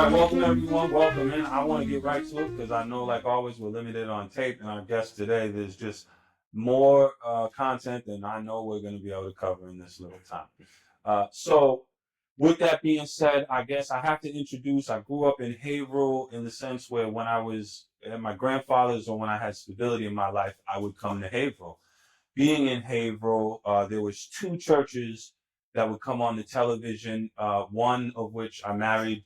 right, welcome everyone. Welcome in. I want to get right to it because I know, like always, we're limited on tape, and our guest today, there's just more content than I know we're going to be able to cover in this little time. So, with that being said, I guess I have to introduce. I grew up in Haverhill in the sense where when I was at my grandfather's or when I had stability in my life, I would come to Haverhill. Being in Haverhill, there was two churches that would come on the television. One of which I married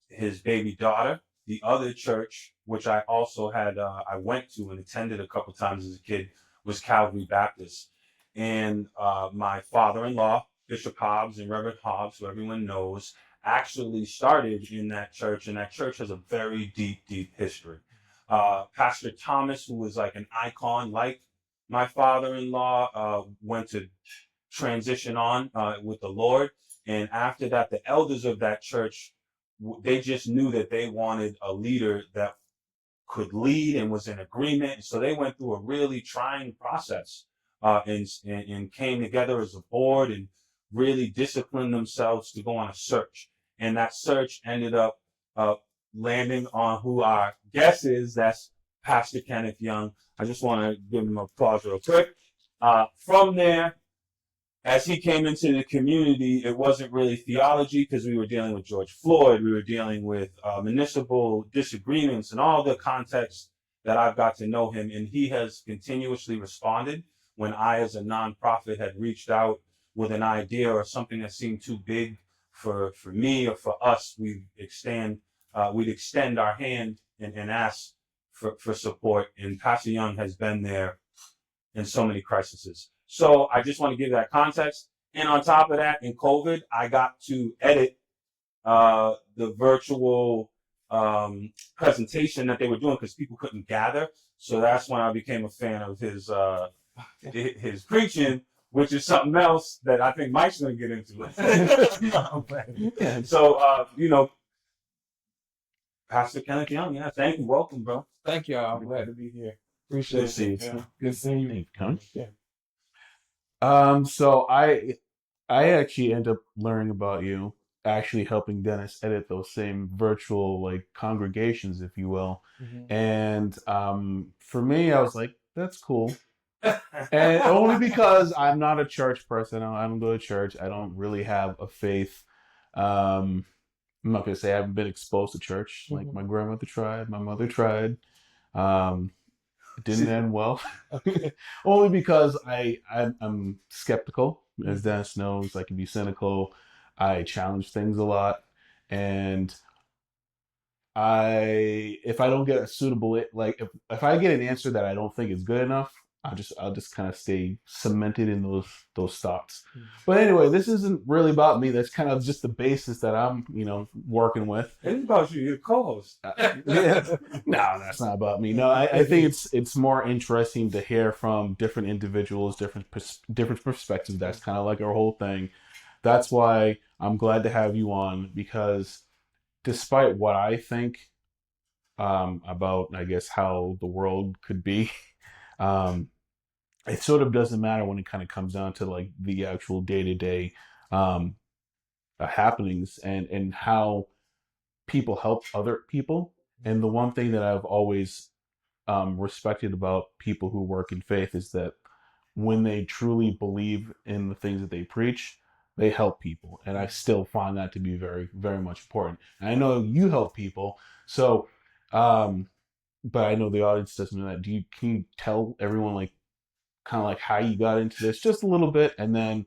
his baby daughter. The other church, which I also had, I went to and attended a couple times as a kid, was Calvary Baptist. And my father-in-law, Bishop Hobbs and Reverend Hobbs, who everyone knows, actually started in that church, and that church has a very deep, deep history. Pastor Thomas, who was like an icon, like my father-in-law, went to transition on with the Lord. And after that, the elders of that church, they just knew that they wanted a leader that could lead and was in agreement. So they went through a really trying process and came together as a board and really disciplined themselves to go on a search. And that search ended up landing on who our guest is. That's Pastor Kenneth Young. I just want to give him applause real quick. From there, as he came into the community, it wasn't really theology because we were dealing with George Floyd. We were dealing with municipal disagreements and all the context that I've got to know him. And he has continuously responded when I, as a nonprofit, had reached out with an idea or something that seemed too big for me or for us. We'd extend our hand and ask for support. And Pastor Young has been there in so many crises. So I just want to give that context. And on top of that, in COVID, I got to edit the virtual presentation that they were doing because people couldn't gather. So that's when I became a fan of his preaching, which is something else that I think Mike's going to get into. So, Pastor Kenneth Young, yeah, thank you. Welcome, bro. Thank y'all. I'm glad to be here. Appreciate it. Yeah. Good seeing you. Yeah. So I actually end up learning about you actually helping Dennis edit those same virtual like congregations, if you will. Mm-hmm. And for me, I was like, that's cool. And only because I'm not a church person. I don't go to church. I don't really have a faith. I'm not gonna say I haven't been exposed to church. Like my grandmother tried, my mother tried. It didn't end well. Only because I'm skeptical. As Dennis knows, I can be cynical. I challenge things a lot, and if I don't get a suitable if I get an answer that I don't think is good enough, I'll just kind of stay cemented in those thoughts. But anyway, this isn't really about me. That's kind of just the basis that I'm working with. It's about you, your co-host. Yeah. No, that's not about me. No, I think it's more interesting to hear from different individuals, different perspectives. That's kind of like our whole thing. That's why I'm glad to have you on, because despite what I think about, I guess, how the world could be, it sort of doesn't matter when it kind of comes down to like the actual day-to-day happenings and how people help other people. And the one thing that I've always respected about people who work in faith is that when they truly believe in the things that they preach, they help people. And I still find that to be very, very much important. And I know you help people. So, but I know the audience doesn't know that. Can you tell everyone like kind of like how you got into this just a little bit, and then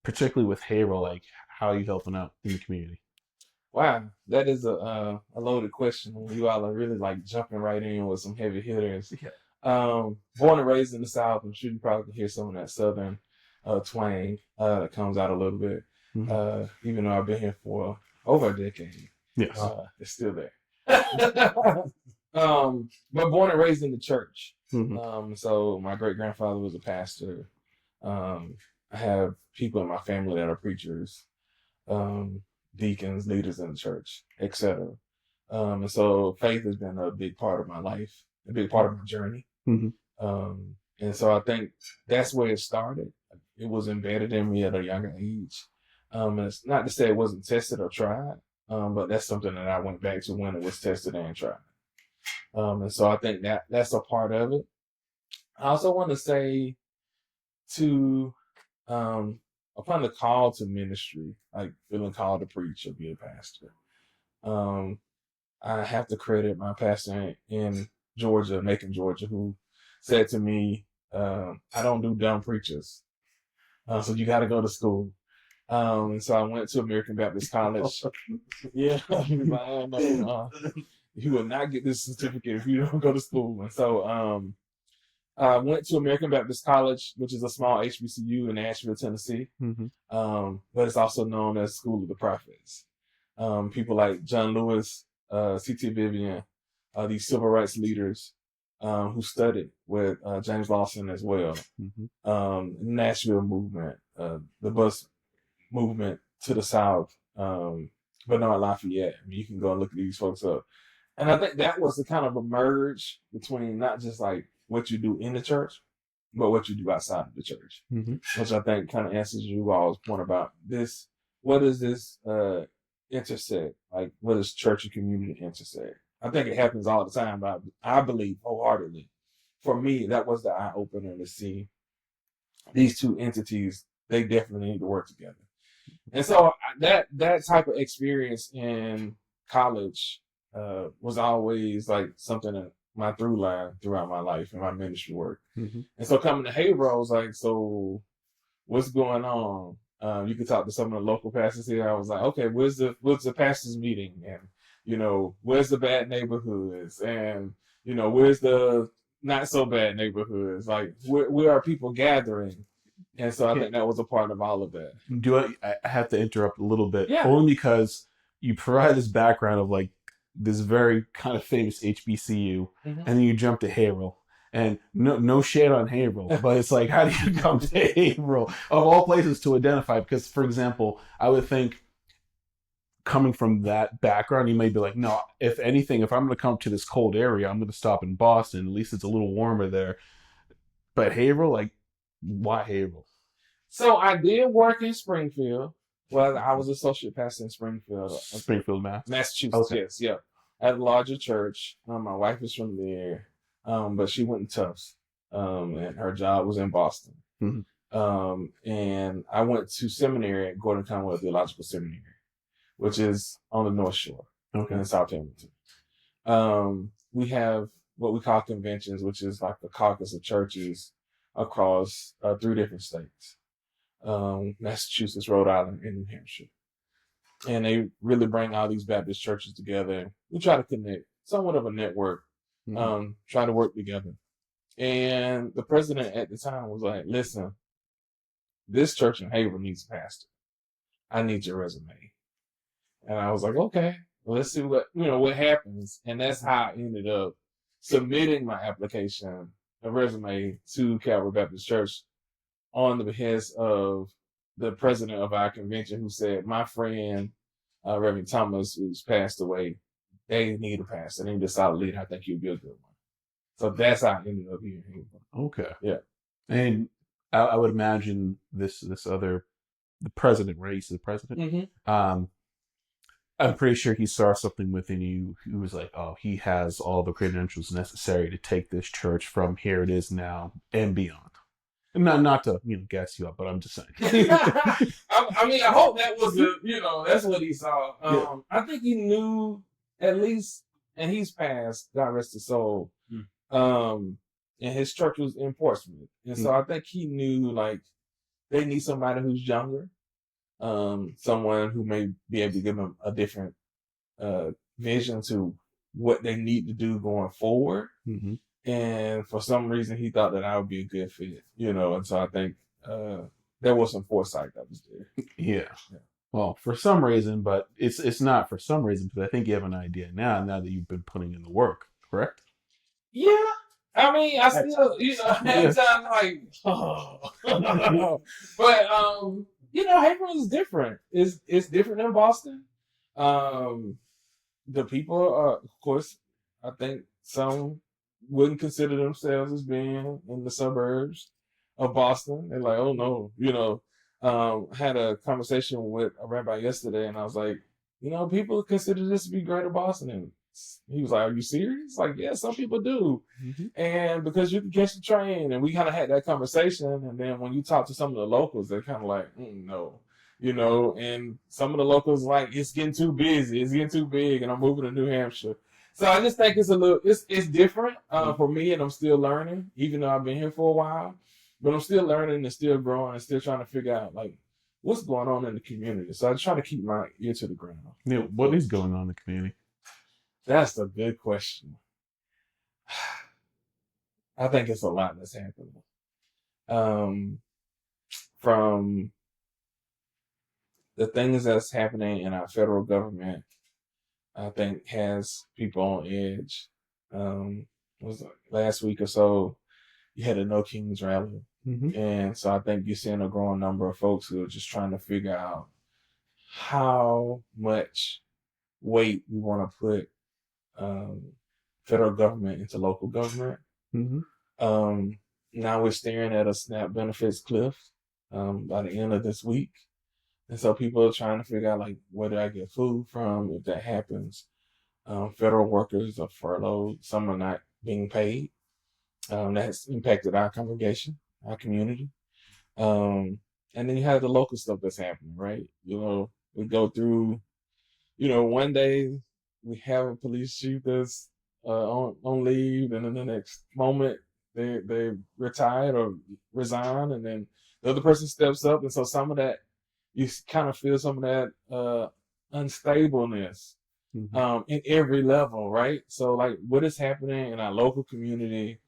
particularly with Hero, like how are you helping out in the community? Wow, that is a loaded question. You all are really like jumping right in with some heavy hitters. Yeah. Born and raised in the South, I'm sure you probably can hear some of that Southern twang that comes out a little bit. Mm-hmm. Even though I've been here for over a decade, Yes. it's still there. But born and raised in the church. Mm-hmm. So my great grandfather was a pastor. I have people in my family that are preachers, deacons, leaders in the church, etc. And so faith has been a big part of my life, a big part of my journey. And so I think that's where it started. It was embedded in me at a younger age. And it's not to say it wasn't tested or tried, But that's something that I went back to when it was tested and tried. And so I think that's a part of it. I also want to say to, upon the call to ministry, like feeling called to preach or be a pastor, I have to credit my pastor in Georgia, Macon, Georgia, who said to me, I don't do dumb preachers. So you got to go to school. And so I went to American Baptist College. Yeah. He was like, oh, no, you will not get this certificate if you don't go to school. And so I went to American Baptist College, which is a small HBCU in Nashville, Tennessee. But it's also known as School of the Prophets. People like John Lewis, C.T. Vivian, these civil rights leaders who studied with James Lawson as well. Nashville movement, the bus movement to the South, Bernard Lafayette. I mean, you can go and look at these folks up. And I think that was the kind of a merge between not just like what you do in the church, but what you do outside of the church, which I think kind of answers you all's point about this. What does this intersect? Like, what does church and community intersect? I think it happens all the time, but I believe wholeheartedly. For me, that was the eye opener to see these two entities. They definitely need to work together. And so that type of experience in college was always like something that my through line throughout my life and my ministry work. And so coming to Haverhill, I was like, so what's going on? You could talk to some of the local pastors here. I was like, okay, what's the pastors meeting? And, where's the bad neighborhoods? And, where's the not so bad neighborhoods? Like, where are people gathering? And so I think that was a part of all of that. I have to interrupt a little bit, Yeah. only because you provide this background of like this very kind of famous HBCU, and then you jump to Haverhill. And no shade on Haverhill, but it's like, how do you come to Haverhill of all places to identify? Because, for example, I would think coming from that background, you may be like, no, if anything, if I'm going to come to this cold area, I'm going to stop in Boston. At least it's a little warmer there. But Haverhill, like, why Haverhill? So I did work in Springfield. Well, I was associate pastor in Springfield, Massachusetts. Okay. Yes, yeah, at a larger church. My wife is from there, but she went to Tufts, and her job was in Boston. And I went to seminary at Gordon Conwell Theological Seminary, which is on the North Shore, in South Hamilton. We have what we call conventions, which is like a caucus of churches across 3 different states. Massachusetts, Rhode Island, and New Hampshire. And they really bring all these Baptist churches together. We try to connect, somewhat of a network, try to work together. And the president at the time was like, listen, this church in Haverhill needs a pastor. I need your resume. And I was like, okay, well, let's see what happens. And that's how I ended up submitting my application, a resume to Calvary Baptist Church, on the behest of the president of our convention, who said, my friend, Reverend Thomas, who's passed away, they need a pastor. They need a solid leader. I think you'd be a good one. So that's how I ended up here. Okay. Yeah. And I would imagine this other, the president, right? He's the president. I'm pretty sure he saw something within you. He was like, oh, he has all the credentials necessary to take this church from here it is now and beyond. Not to gas you up, but I'm just saying. I mean, I hope that was that's what he saw. I think he knew at least, and he's passed, God rest his soul. And his church was in Portsmouth, and so I think he knew like they need somebody who's younger, someone who may be able to give them a different vision to what they need to do going forward. And for some reason, he thought that I would be a good fit, and so I think there was some foresight that was there. Yeah. Well, for some reason, but it's not for some reason, because I think you have an idea now that you've been putting in the work, correct? Yeah. I mean, I still, at times like, oh. But, Haverhill is different. It's different than Boston. The people are, of course, I think some wouldn't consider themselves as being in the suburbs of Boston. They're like, oh no, had a conversation with a rabbi yesterday, and I was like, people consider this to be Greater Boston. And he was like, are you serious? Like, yeah, some people do. And because you can catch the train, and we kind of had that conversation. And then when you talk to some of the locals, they're kind of like, no, and some of the locals like, it's getting too busy. It's getting too big. And I'm moving to New Hampshire. So I just think it's different for me, and I'm still learning, even though I've been here for a while. But I'm still learning and still growing and still trying to figure out, like, what's going on in the community. So I try to keep my ear to the ground. What is going on in the community? That's a good question. I think it's a lot that's happening. From the things that's happening in our federal government, I think has people on edge. Was last week or so, you had a No Kings rally. And so I think you're seeing a growing number of folks who are just trying to figure out how much weight we want to put federal government into local government. Now we're staring at a SNAP benefits cliff by the end of this week. And so people are trying to figure out, like, where do I get food from if that happens? Federal workers are furloughed. Some are not being paid. That's impacted our congregation, our community. And then you have the local stuff that's happening, right? We go through, one day we have a police chief that's on leave, and in the next moment they retired or resign, and then the other person steps up. And so some of that, you kind of feel some of that unstableness in every level, right? So, like, what is happening in our local community?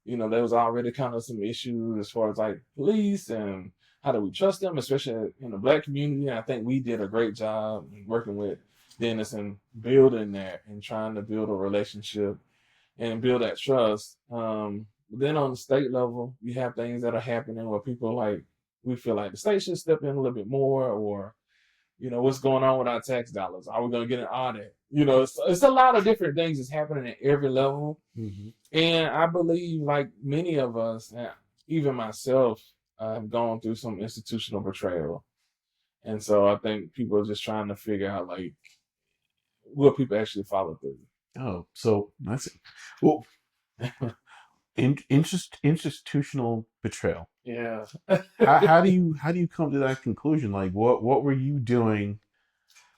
There was already kind of some issues as far as, like, police and how do we trust them, especially in the Black community. And I think we did a great job working with Dennis and building that and trying to build a relationship and build that trust. Then on the state level, you have things that are happening where people, like, we feel like the state should step in a little bit more, or, what's going on with our tax dollars? Are we going to get an audit? It's a lot of different things that's happening at every level. And I believe, like many of us, even myself, have gone through some institutional betrayal. And so I think people are just trying to figure out, like, will people actually follow through? Oh, so that's it. Well, institutional betrayal. Yeah. how do you come to that conclusion? Like, what were you doing?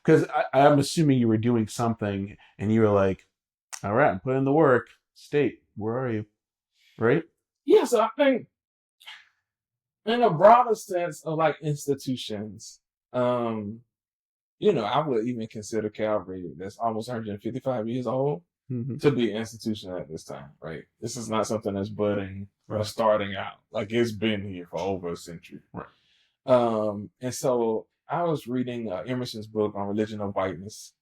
Because I'm assuming you were doing something, and you were like, all right, I'm putting in the work. State, where are you? Right? Yeah, so I think in a broader sense of, like, institutions, I would even consider Calvary, that's almost 155 years old, to be an institution at this time, right? This is not something that's budding or starting out. Like, it's been here for over a century. Right. And so I was reading Emerson's book on religion of whiteness,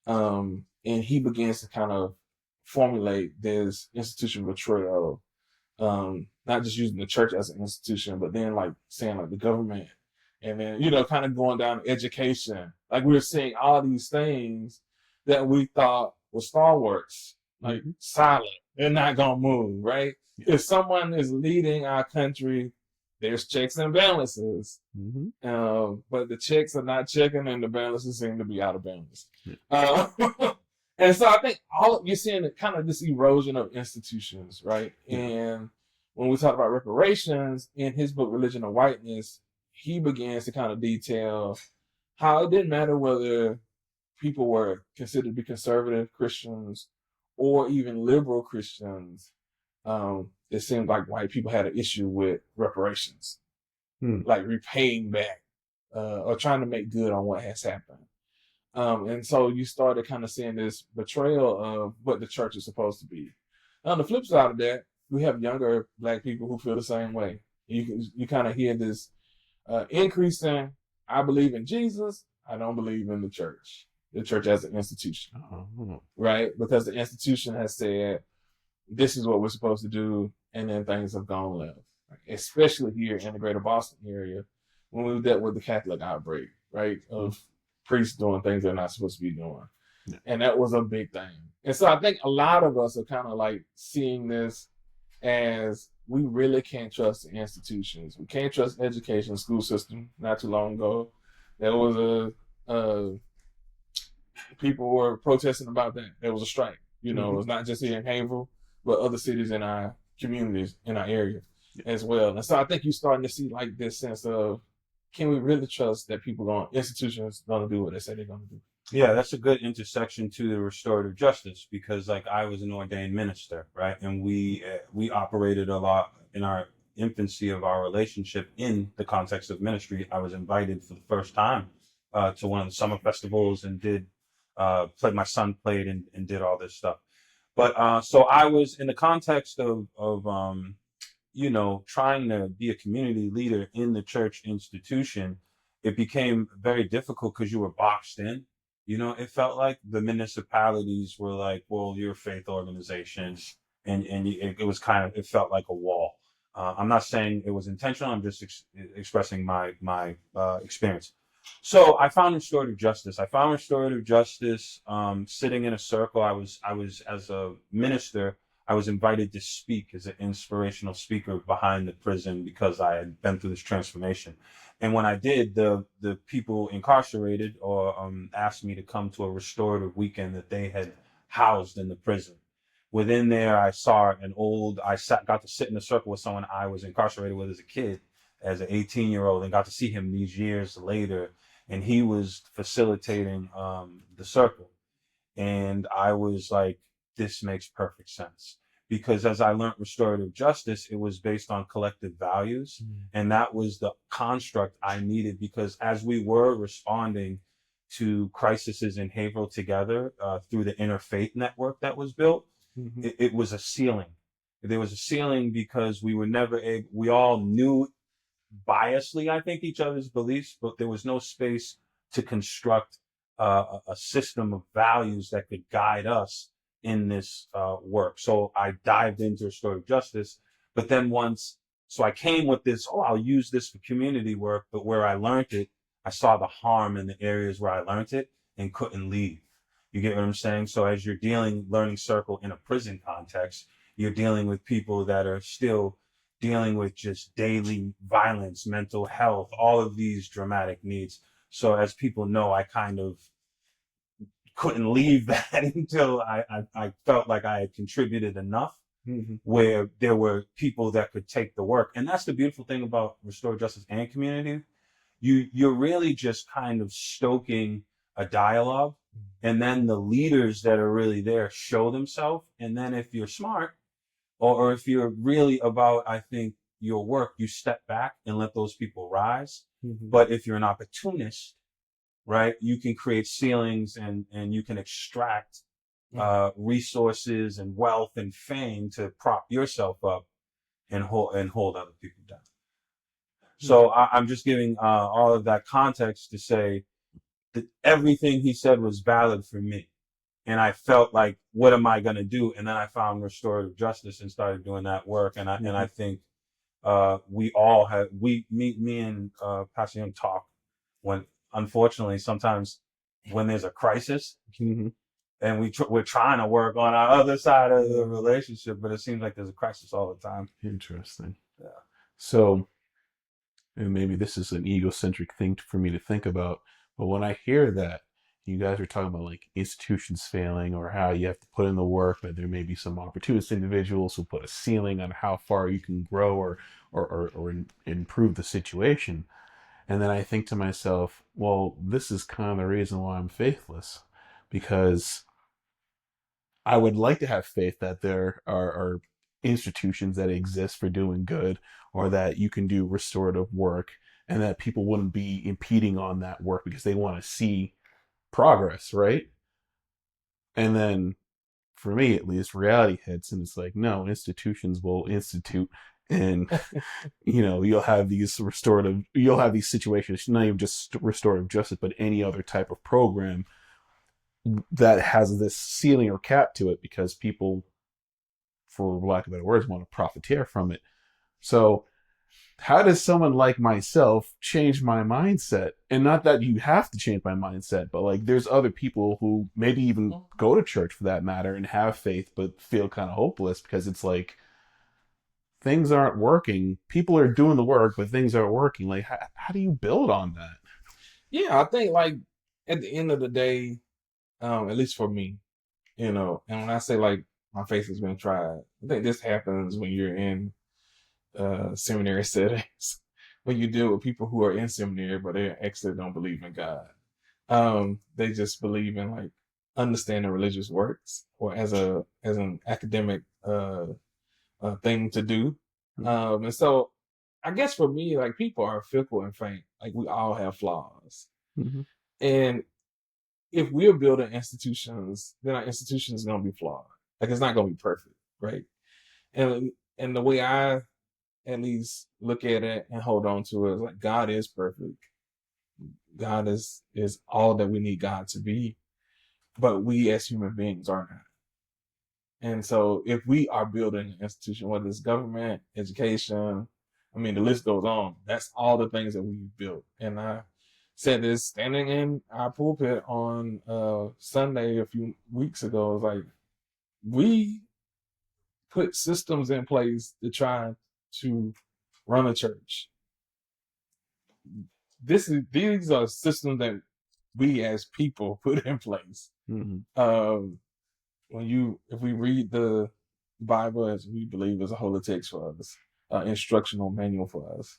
and he begins to kind of formulate this institutional betrayal, not just using the church as an institution, but then, like, saying, like, the government, and then, kind of going down to education. Like, we're seeing all these things that we thought were stalwarts, like, silent. They're not going to move, right? If someone is leading our country, there's checks and balances. But the checks are not checking, and the balances seem to be out of balance. And so I think you're seeing kind of this erosion of institutions, right? And when we talk about reparations, in his book, Religion of Whiteness, he begins to kind of detail how it didn't matter whether people were considered to be conservative Christians or even liberal Christians. It seemed like white people had an issue with reparations, like repaying back or trying to make good on what has happened. And so you started kind of seeing this betrayal of what the church is supposed to be. On the flip side of that, we have younger Black people who feel the same way. You kind of hear this increase in, I believe in Jesus, I don't believe in the church as an institution, right? Because the institution has said, this is what we're supposed to do, and then things have gone left, right? Especially here in the greater Boston area, when we dealt with the Catholic outbreak, right, of priests doing things they're not supposed to be doing. And that was a big thing. And so I think a lot of us are kind of like seeing this as, we really can't trust the institutions. We can't trust education, school system. Not too long ago, there was people were protesting about that. There was a strike. You know, Mhm. it's not just here in Hayville, but other cities in our communities, in our area as well. And so I think you're starting to see like this sense of, can we really trust that institutions gonna do what they say they're gonna do? Yeah, that's a good intersection to the restorative justice because, like, I was an ordained minister, right, and we operated a lot in our infancy of our relationship in the context of ministry. I was invited for the first time to one of the summer festivals and did played. My son played and did all this stuff. But so I was in the context of trying to be a community leader in the church institution. It became very difficult because you were boxed in. It felt like the municipalities were like, well, you're a faith organization, and it was it felt like a wall. I'm not saying it was intentional. I'm just expressing my experience. So I found restorative justice. I found restorative justice sitting in a circle. I was as a minister. I was invited to speak as an inspirational speaker behind the prison because I had been through this transformation. And when I did, the people incarcerated or asked me to come to a restorative weekend that they had housed in the prison. Within there, got to sit in a circle with someone I was incarcerated with as a kid, as an 18-year-old, and got to see him these years later. And he was facilitating the circle. And I was like, this makes perfect sense. Because as I learned restorative justice, it was based on collective values. And that was the construct I needed because as we were responding to crises in Haverhill together through the interfaith network that was built, Mm-hmm. it was a ceiling. There was a ceiling because we were never able, we all knew biasly, I think, each other's beliefs, but there was no space to construct a system of values that could guide us in this work. So I dived into restorative justice, but then so I came with this, I'll use this for community work, but where I learned it, I saw the harm in the areas where I learned it and couldn't leave. You get what I'm saying? So as you're learning circle in a prison context, you're dealing with people that are still dealing with just daily violence, mental health, all of these dramatic needs. So as people know, I kind of couldn't leave that until I felt like I had contributed enough Mm-hmm. where there were people that could take the work. And that's the beautiful thing about restorative justice and community. You're really just kind of stoking a dialogue. And then the leaders that are really there show themselves. And then if you're smart, or if you're really about, I think, your work, you step back and let those people rise. Mm-hmm. But if you're an opportunist, right, you can create ceilings and you can extract resources and wealth and fame to prop yourself up and hold other people down. So I'm just giving all of that context to say that everything he said was valid for me. And I felt like, what am I going to do? And then I found restorative justice and started doing that work. And I think we all have me and Pastor Young talk when, unfortunately, sometimes when there's a crisis Mm-hmm. and we're trying to work on our other side of the relationship, but it seems like there's a crisis all the time. Interesting. Yeah. So, and maybe this is an egocentric thing for me to think about, but when I hear that you guys are talking about like institutions failing or how you have to put in the work, but there may be some opportunist individuals who put a ceiling on how far you can grow or improve the situation. And then I think to myself, well, this is kind of the reason why I'm faithless, because I would like to have faith that there are institutions that exist for doing good, or that you can do restorative work, and that people wouldn't be impeding on that work because they want to see progress, right? And then for me at least, reality hits and it's like, no, institutions will institute, and you'll have these situations, not even just restorative justice, but any other type of program that has this ceiling or cap to it because people, for lack of better words, want to profiteer from it. So how does someone like myself change my mindset? And not that you have to change my mindset, but like there's other people who maybe even go to church for that matter and have faith, but feel kind of hopeless because it's like things aren't working. People are doing the work, but things aren't working. Like, how do you build on that? Yeah, I think like at the end of the day, at least for me, you know. And when I say like my faith has been tried, I think this happens when you're in seminary settings, when you deal with people who are in seminary but they actually don't believe in God. They just believe in like understanding religious works or as an academic thing to do. And so I guess for me, like people are fickle and faint. Like we all have flaws. Mm-hmm. And if we're building institutions, then our institution is gonna be flawed. Like it's not gonna be perfect, right? And the way I at least look at it and hold on to it is like God is perfect. God is all that we need God to be, but we as human beings are not. And so if we are building an institution, whether it's government, education, I mean, the list goes on. That's all the things that we've built. And I said this standing in our pulpit on Sunday a few weeks ago. It's like we put systems in place to try to run a church. These are systems that we as people put in place. Mm-hmm. If we read the Bible as we believe is a holy text for us, instructional manual for us,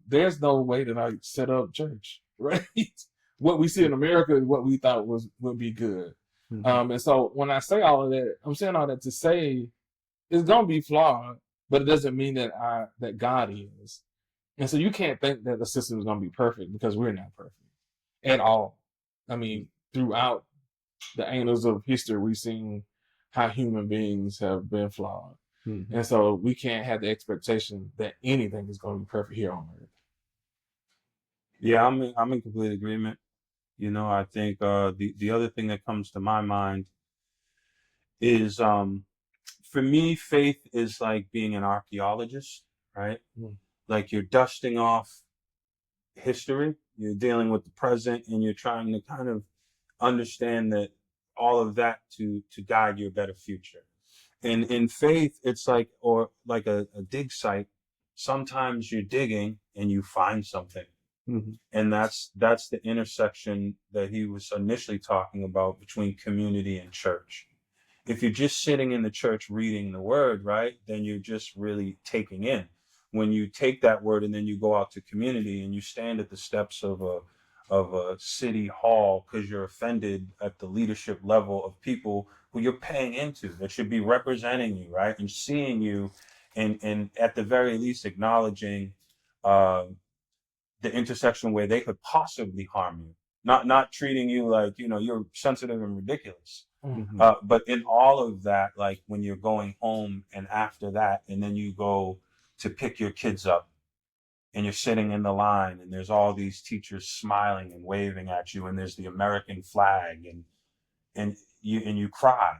there's no way to like set up church, right? What we see in America is what we thought would be good. Mm-hmm. And so when I say all of that, I'm saying all that to say it's gonna be flawed, but it doesn't mean that God is. And so you can't think that the system is gonna be perfect because we're not perfect at all. I mean, throughout the annals of history, we've seen how human beings have been flawed. Mm-hmm. And so we can't have the expectation that anything is going to be perfect here on earth. Yeah, I'm in complete agreement. You know, I think the other thing that comes to my mind is for me, faith is like being an archaeologist, right? Like you're dusting off history, you're dealing with the present, and you're trying to kind of understand that all of that to guide you a better future. And in faith, it's like or like a dig site. Sometimes you're digging and you find something. Mm-hmm. And that's the intersection that he was initially talking about between community and church. If you're just sitting in the church reading the word, right, then you're just really taking in. When you take that word and then you go out to community and you stand at the steps of a city hall because you're offended at the leadership level of people who you're paying into that should be representing you, right, and seeing you, and at the very least acknowledging uh, the intersection where they could possibly harm you, not treating you like you're sensitive and ridiculous. Mm-hmm. But in all of that, like when you're going home and after that, and then you go to pick your kids up and you're sitting in the line and there's all these teachers smiling and waving at you and there's the American flag and you cry.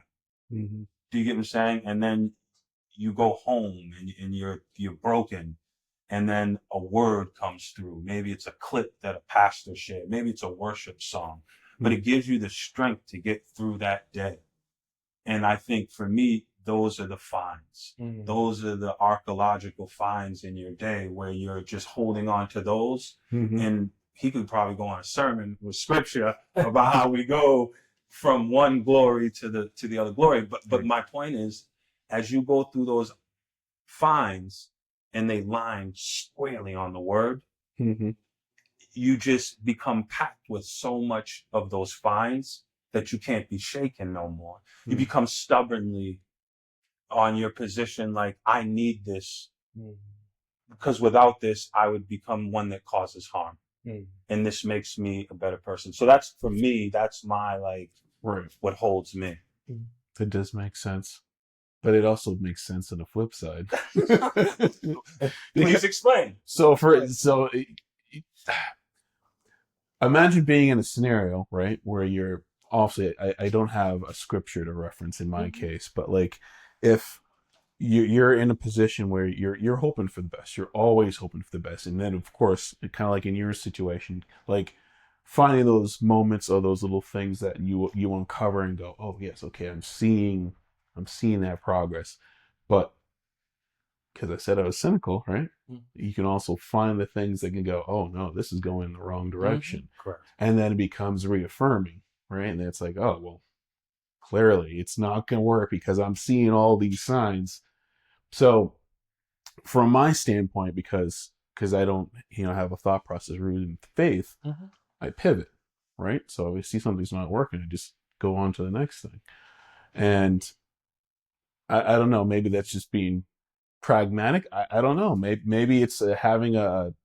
Mm-hmm. Do you get what I'm saying? And then you go home and you're broken. And then a word comes through. Maybe it's a clip that a pastor shared. Maybe it's a worship song, but it gives you the strength to get through that day. And I think for me, those are the finds. Mm. Those are the archaeological finds in your day where you're just holding on to those. Mm-hmm. And he could probably go on a sermon with scripture about how we go from one glory to the other glory. But my point is, as you go through those finds and they line squarely on the word, Mm-hmm. you just become packed with so much of those finds that you can't be shaken no more. You become stubbornly on your position, like, I need this, because without this, I would become one that causes harm. And this makes me a better person. So that's, for me, that's my, like, Right. what holds me. That does make sense. But it also makes sense on the flip side. Please explain. Imagine being in a scenario, right, where you're obviously, I don't have a scripture to reference in my case, but like if you're in a position where you're hoping for the best, you're always hoping for the best, and then of course, kind of like in your situation, like finding those moments or those little things that you uncover and go, oh yes, okay, I'm seeing that progress, but because I said I was cynical, right? You can also find the things that can go, oh no, this is going in the wrong direction. Correct. And then it becomes reaffirming. right? And it's like, oh, well, clearly it's not going to work because I'm seeing all these signs. So from my standpoint, because I don't, have a thought process rooted in faith, I pivot, right? So if I see something's not working, I just go on to the next thing. And I don't know, maybe that's just being pragmatic. I don't know. Maybe it's having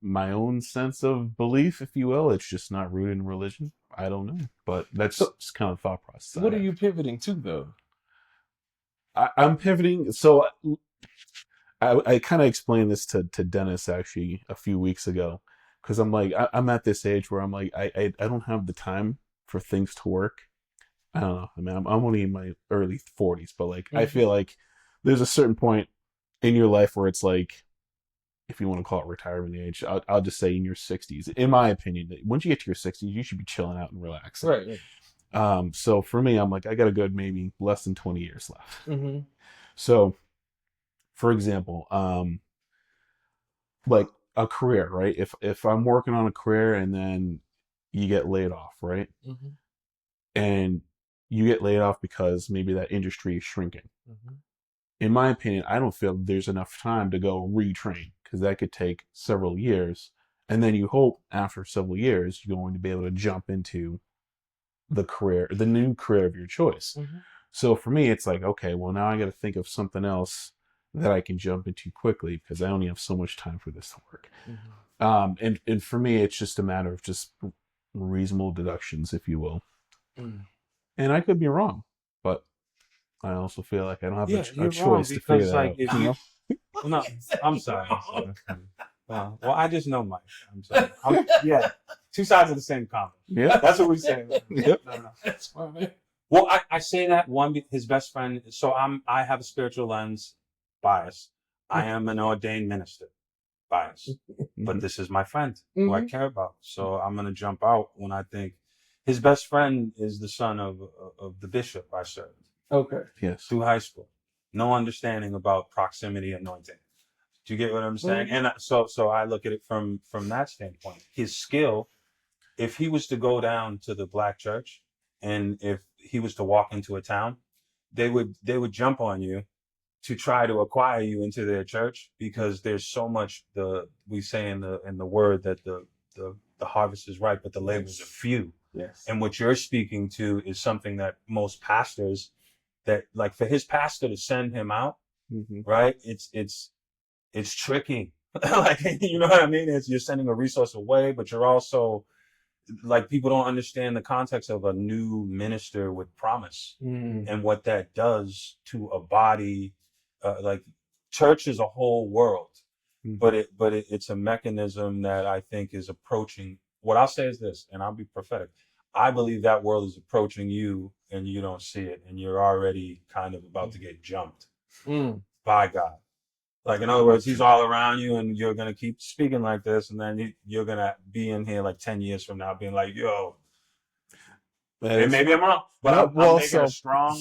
my own sense of belief, if you will. It's just not rooted in religion. I don't know, but that's just kind of the thought process. What are you pivoting to, though? I'm pivoting. So I kind of explained this to Dennis actually a few weeks ago, because I'm like, I'm at this age where I'm like, I don't have the time for things to work. I don't know. I mean, I'm only in my early 40s, but like, I feel like there's a certain point in your life where it's like, if you want to call it retirement age, I'll just say in your 60s. In my opinion, once you get to your 60s, you should be chilling out and relaxing. Right. So for me, I'm like, I got a good maybe less than 20 years left. So, for example, like a career, right? If I'm working on a career and then you get laid off, right? And you get laid off because maybe that industry is shrinking. In my opinion, I don't feel there's enough time to go retrain, because that could take several years. And then you hope after several years, you're going to be able to jump into the new career of your choice. So for me, it's like, okay, well, now I got to think of something else that I can jump into quickly, because I only have so much time for this to work. And for me, it's just a matter of just reasonable deductions, if you will. And I could be wrong, but I also feel like I don't have a choice to figure that out. If you, well, no, I'm sorry. Well, I just know Mike. I'm sorry. Yeah, two sides of the same coin. Yeah, that's what we say. Yep. No. That's fine. Well, I say that one, his best friend. So I have a spiritual lens bias. I am an ordained minister bias, but this is my friend who I care about. So I'm gonna jump out when I think his best friend is the son of the bishop I served. Okay. Yes. Through high school. No understanding about proximity anointing. Do you get what I'm saying? And so I look at it from that standpoint. His skill, if he was to go down to the black church and if he was to walk into a town, they would jump on you to try to acquire you into their church, because there's so much we say in the word that the harvest is ripe, but the laborers are few. Yes. And what you're speaking to is something that most pastors, that like for his pastor to send him out, right? It's tricky. Like, you know what I mean? You're sending a resource away, but you're also like, people don't understand the context of a new minister with promise and what that does to a body. Like, church is a whole world, but it's a mechanism that I think is approaching. What I'll say is this, and I'll be prophetic. I believe that world is approaching you and you don't see it, and you're already kind of about to get jumped by God. Like, in other words, he's all around you and you're going to keep speaking like this, and then you're going to be in here like 10 years from now being like, yo, and maybe I'm wrong, but I'm making a strong.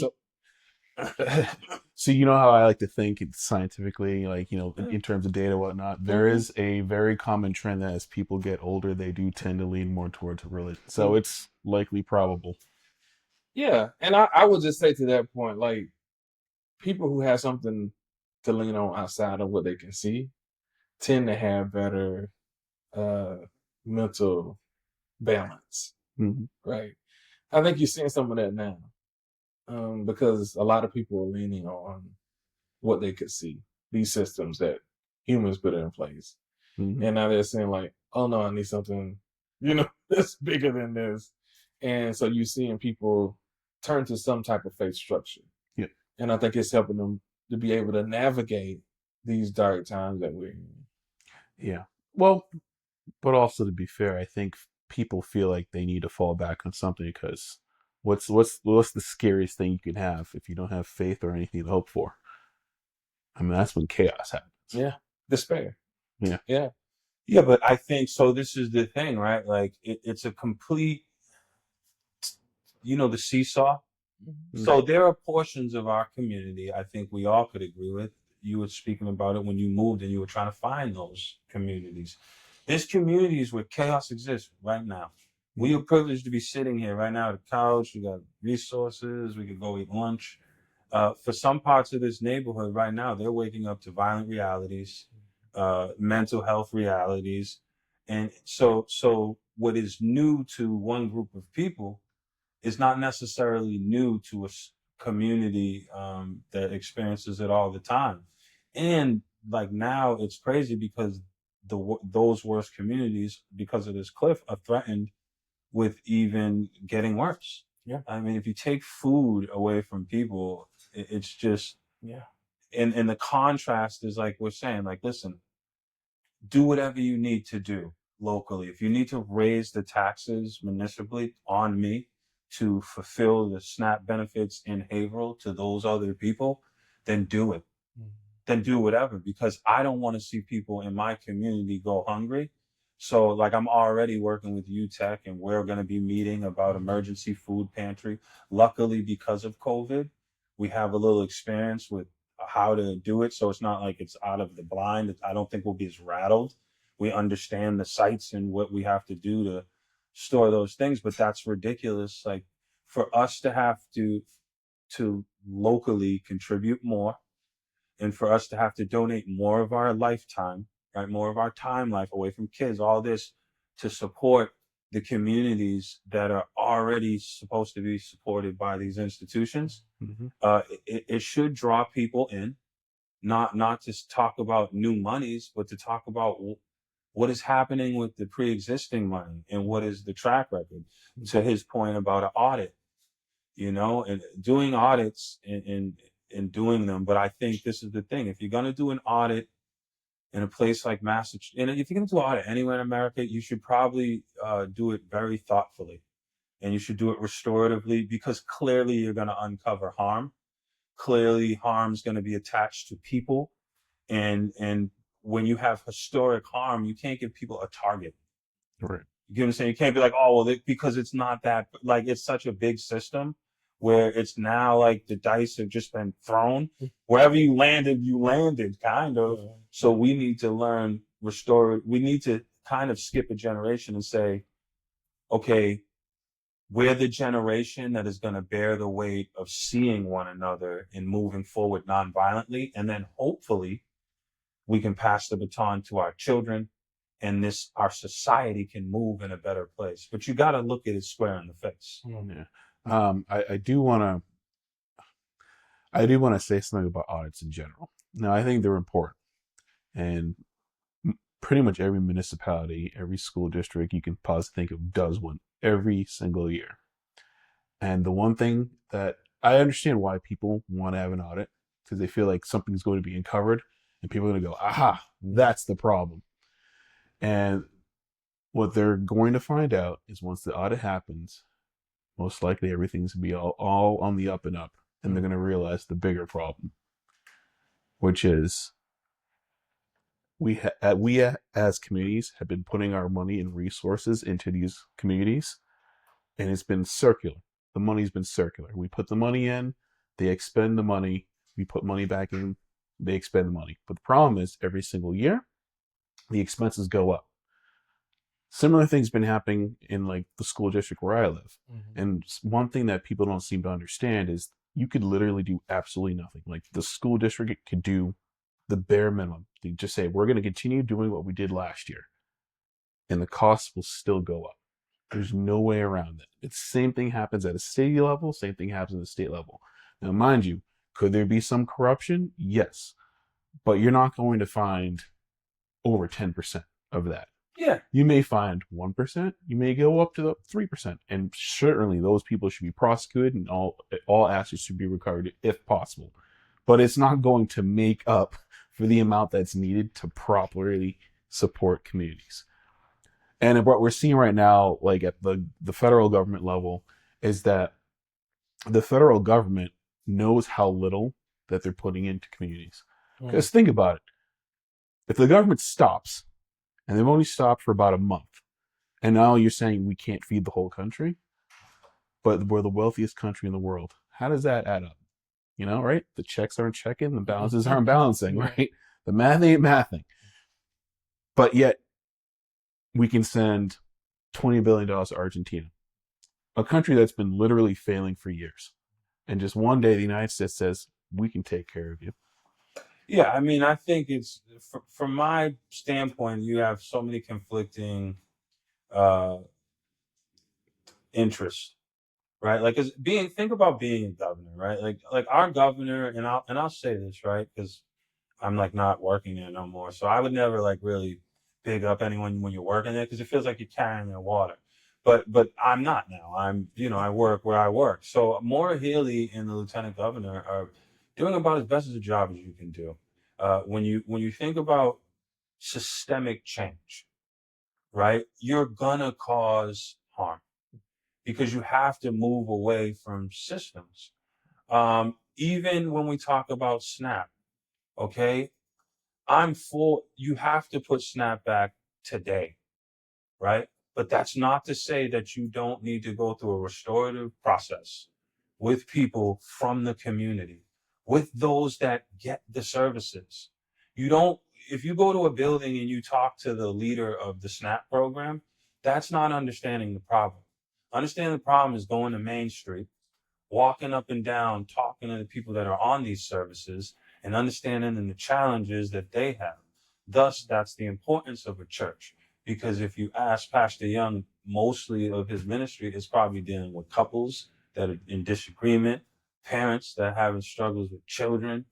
So you know how I like to think scientifically, like, in terms of data and whatnot, there is a very common trend that as people get older, they do tend to lean more towards religion. So it's likely probable. Yeah. And I would just say to that point, like, people who have something to lean on outside of what they can see tend to have better mental balance. Right. I think you're seeing some of that now. Because a lot of people are leaning on what they could see, these systems that humans put in place. And now they're saying like, oh no, I need something, that's bigger than this. And so you're seeing people turn to some type of faith structure. Yeah. And I think it's helping them to be able to navigate these dark times that we're in. Yeah. Well, but also to be fair, I think people feel like they need to fall back on something, because what's the scariest thing you can have if you don't have faith or anything to hope for? I mean, that's when chaos happens. Yeah. Despair. Yeah. Yeah. Yeah, but I think so. This is the thing, right? Like, it's a complete, the seesaw. So there are portions of our community I think we all could agree with. You were speaking about it when you moved and you were trying to find those communities. There's communities where chaos exists right now. We are privileged to be sitting here right now at the couch. We got resources. We could go eat lunch. For some parts of this neighborhood right now, they're waking up to violent realities, mental health realities. And so what is new to one group of people is not necessarily new to a community that experiences it all the time. And like now it's crazy because those worst communities, because of this cliff, are threatened with even getting worse. Yeah. I mean, if you take food away from people, it's just, Yeah. and the contrast is like we're saying, like, listen, do whatever you need to do locally. If you need to raise the taxes municipally on me to fulfill the SNAP benefits in Haverhill to those other people, then do it. Then do whatever, because I don't want to see people in my community go hungry. So like I'm already working with UTech and we're going to be meeting about emergency food pantry. Luckily, because of COVID, we have a little experience with how to do it. So it's not like it's out of the blind. I don't think we'll be as rattled. We understand the sites and what we have to do to store those things, but that's ridiculous. Like for us to have to locally contribute more, and for us to have to donate more of our lifetime, right, more of our time life away from kids, all this to support the communities that are already supposed to be supported by these institutions, it should draw people in, not just talk about new monies, but to talk about what is happening with the pre-existing money and what is the track record. To his point about an audit, and doing audits and doing them. But I think this is the thing. If you're going to do an audit in a place like Massachusetts, and if you're going to do an audit anywhere in America, you should probably do it very thoughtfully. And you should do it restoratively, because clearly you're going to uncover harm. Clearly harm's going to be attached to people. And when you have historic harm, you can't give people a target. Right. You get what I'm saying? You can't be like, oh, well, because it's not that, like, it's such a big system where it's now like the dice have just been thrown. Wherever you landed, kind of. So we need to learn, we need to kind of skip a generation and say, okay, we're the generation that is going to bear the weight of seeing one another and moving forward nonviolently. And then hopefully we can pass the baton to our children, and our society can move in a better place. But you got to look at it square in the face. Yeah. I do want to say something about audits in general. Now, I think they're important, and pretty much every municipality, every school district you can possibly think of does one every single year. And the one thing that I understand why people want to have an audit, because they feel like something's going to be uncovered, and people are going to go, aha, that's the problem. And what they're going to find out is once the audit happens, most likely everything's going to be all on the up and up. And they're going to realize the bigger problem, which is we as communities have been putting our money and resources into these communities, and it's been circular. The money's been circular. We put the money in, they expend the money, we put money back in, they expend the money. But the problem is every single year, the expenses go up. Similar things been happening in like the school district where I live. And one thing that people don't seem to understand is you could literally do absolutely nothing. Like the school district could do the bare minimum. They just say, we're going to continue doing what we did last year. And the costs will still go up. There's no way around it. It's the same thing happens at a city level, same thing happens at the state level. Now, mind you, could there be some corruption? Yes. But you're not going to find over 10% of that. Yeah. You may find 1%, you may go up to the 3%. And certainly those people should be prosecuted and all assets should be recovered if possible. But it's not going to make up for the amount that's needed to properly support communities. And what we're seeing right now, like at the federal government level, is that the federal government knows how little that they're putting into communities. Because think about it. If the government stops, and they've only stopped for about a month, and now you're saying we can't feed the whole country, but we're the wealthiest country in the world. How does that add up? Right? The checks aren't checking, the balances aren't balancing, right? The math ain't mathing. But yet, we can send $20 billion to Argentina, a country that's been literally failing for years. And just one day, the United States says, we can take care of you. Yeah, I mean, I think it's from my standpoint, you have so many conflicting uh, interests, right? Like, think about being a governor, right? Like our governor, and I'll say this, right? Because I'm like not working there no more, so I would never like really big up anyone when you're working there because it feels like you're carrying their water. But I'm not now. I work where I work. So Maura Healey and the lieutenant governor are doing about as best as a job as you can do. When you think about systemic change, right? You're gonna cause harm because you have to move away from systems. Even when we talk about SNAP, okay, you have to put SNAP back today, right? But that's not to say that you don't need to go through a restorative process with people from the community, with those that get the services. You don't, if you go to a building and you talk to the leader of the SNAP program, that's not understanding the problem. Understanding the problem is going to Main Street, walking up and down, talking to the people that are on these services and understanding the challenges that they have. Thus, that's the importance of a church. Because if you ask Pastor Young, mostly of his ministry is probably dealing with couples that are in disagreement, parents that are having struggles with children,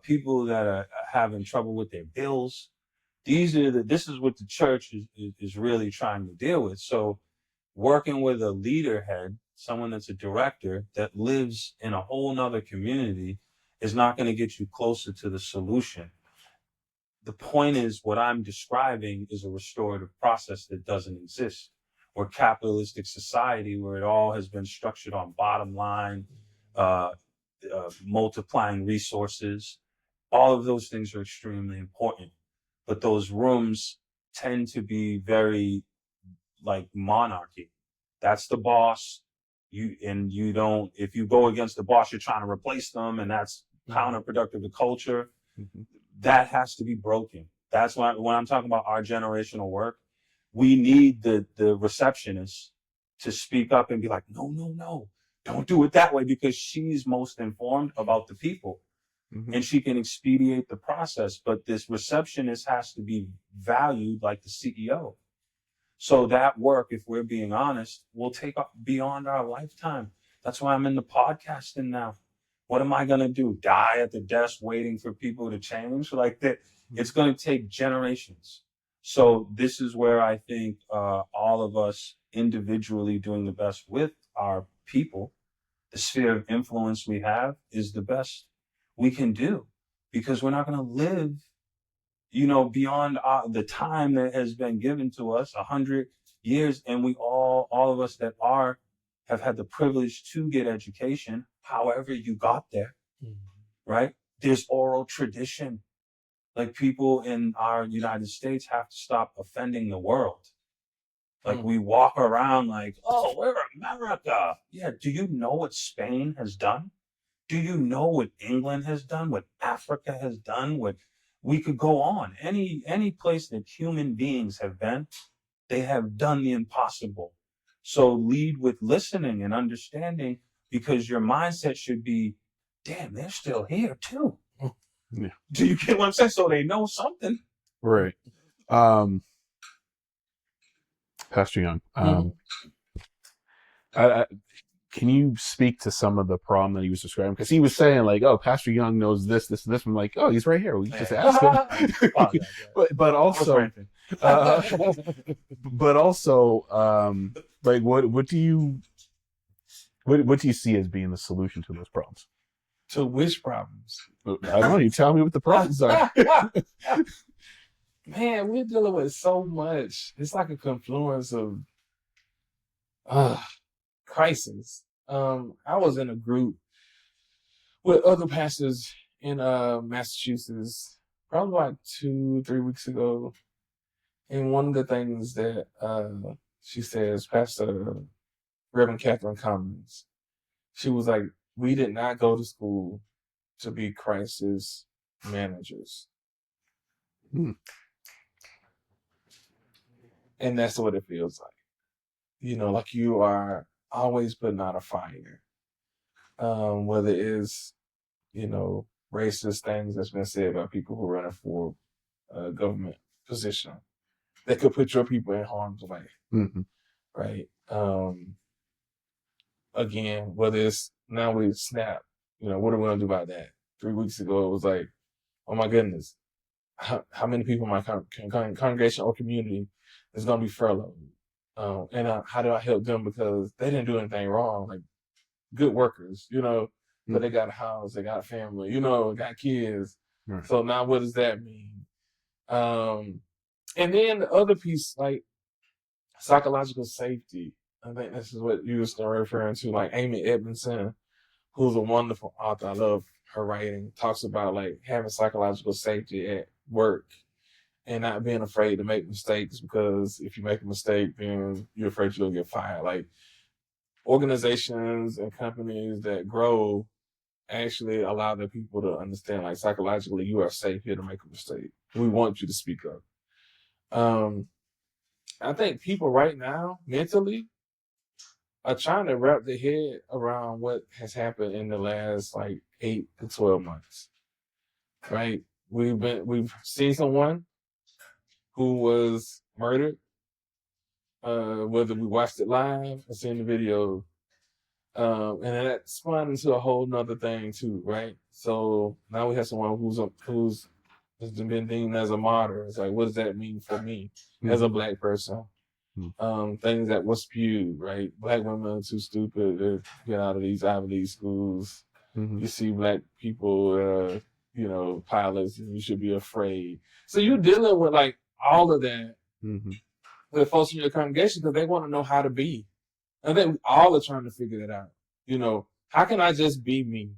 people that are having trouble with their bills. This is what the church is really trying to deal with. So working with a leader head, someone that's a director that lives in a whole nother community is not going to get you closer to the solution. The point is what I'm describing is a restorative process that doesn't exist. We're capitalistic society where it all has been structured on bottom line, uh, multiplying resources. All of those things are extremely important, but those rooms tend to be very like monarchy. That's the boss. You don't, if you go against the boss, you're trying to replace them, and that's counterproductive to culture. Mm-hmm. That has to be broken. That's why when I'm talking about our generational work, we need the receptionist to speak up and be like, no, no, no, don't do it that way, because she's most informed about the people Mm-hmm. and she can expedite the process. But this receptionist has to be valued like the CEO. So that work, if we're being honest, will take up beyond our lifetime. That's why I'm in the podcasting now. What am I going to do? Die at the desk waiting for people to change? Like that, it's going to take generations. So this is where I think all of us individually doing the best with our people, the sphere of influence we have is the best we can do, because we're not going to live beyond the time that has been given to us, 100 years. And all of us that have had the privilege to get education, however you got there, right? There's oral tradition. Like, people in our United States have to stop offending the world. Like, we walk around like, oh, we're America. Yeah. Do you know what Spain has done? Do you know what England has done? What Africa has done? What we could go on. Any place that human beings have been, they have done the impossible. So lead with listening and understanding, because your mindset should be, damn, they're still here too. Yeah. Do you get what I'm saying? So they know something. Right. Pastor Young, can you speak to some of the problem that he was describing? Because he was saying like, "Oh, Pastor Young knows this, this, and this." I'm like, "Oh, he's right here. We just ask him." but also, like, what do you see as being the solution to those problems? To which problems? I don't know. You tell me what the problems are. Man, we're dealing with so much. It's like a confluence of crisis. I was in a group with other pastors in Massachusetts probably like 2-3 weeks ago. And one of the things that she says, Pastor Reverend Catherine Cummins, she was like, we did not go to school to be crisis managers. And that's what it feels like. like you are always putting out a fire. Whether it's, racist things that's been said by people who are running for a government position that could put your people in harm's way, Mm-hmm. right? Again, whether it's now we snap, what are we gonna do about that? 3 weeks ago, it was like, oh my goodness, how many people in my congregation or community is gonna be furloughed? And how do I help them because they didn't do anything wrong, like good workers, but they got a house, they got a family, got kids. Right. So now what does that mean? And then the other piece, like psychological safety. I think this is what you were referring to, like Amy Edmondson, who's a wonderful author. I love her writing. Talks about like having psychological safety at work and not being afraid to make mistakes because if you make a mistake, then you're afraid you'll get fired. Like organizations and companies that grow actually allow their people to understand, like psychologically, you are safe here to make a mistake. We want you to speak up. I think people right now, mentally, are trying to wrap their head around what has happened in the last like 8 to 12 months. Right? We've seen someone who was murdered, whether we watched it live or seen the video. And then that spun into a whole nother thing too, right? So now we have someone who's been deemed as a martyr. It's like, what does that mean for me as a Black person? Things that were spewed, right? Black women are too stupid to get out of these Ivy League schools. You see Black people, pilots, and you should be afraid. So you're dealing with like all of that with folks in your congregation because they want to know how to be. I think we all are trying to figure that out. How can I just be me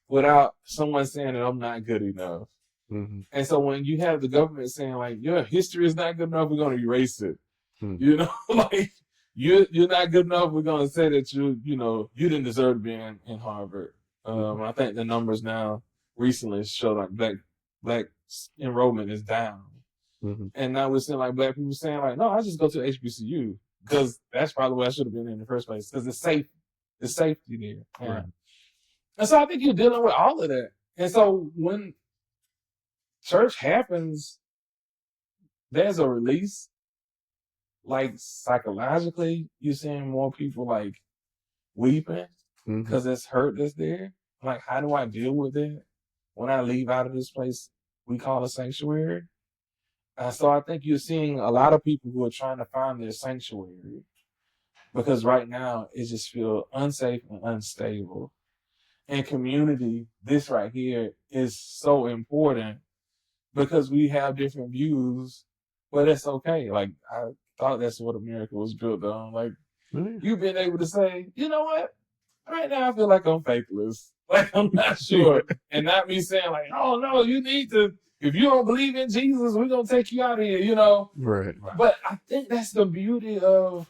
without someone saying that I'm not good enough? And so when you have the government saying like, your history is not good enough, we're going to erase it. Like you're not good enough, we're going to say that you didn't deserve to be in Harvard. I think the numbers now recently show like black enrollment is down. And now we're seeing like Black people saying like, no, I just go to HBCU because that's probably where I should have been in the first place because it's safe. The safety there. Right. And so I think you're dealing with all of that. And so when church happens, there's a release. Like psychologically, you're seeing more people like weeping because there's hurt that's there. Like, how do I deal with it when I leave out of this place we call a sanctuary? So I think you're seeing a lot of people who are trying to find their sanctuary because right now it just feels unsafe and unstable. And community, this right here, is so important because we have different views, but it's okay. Like, I thought that's what America was built on. Like, you've been able to say, you know what? Right now I feel like I'm faithless. Like, I'm not sure. And not me saying like, oh no, you need to, if you don't believe in Jesus, we're going to take you out of here, Right. But I think that's the beauty of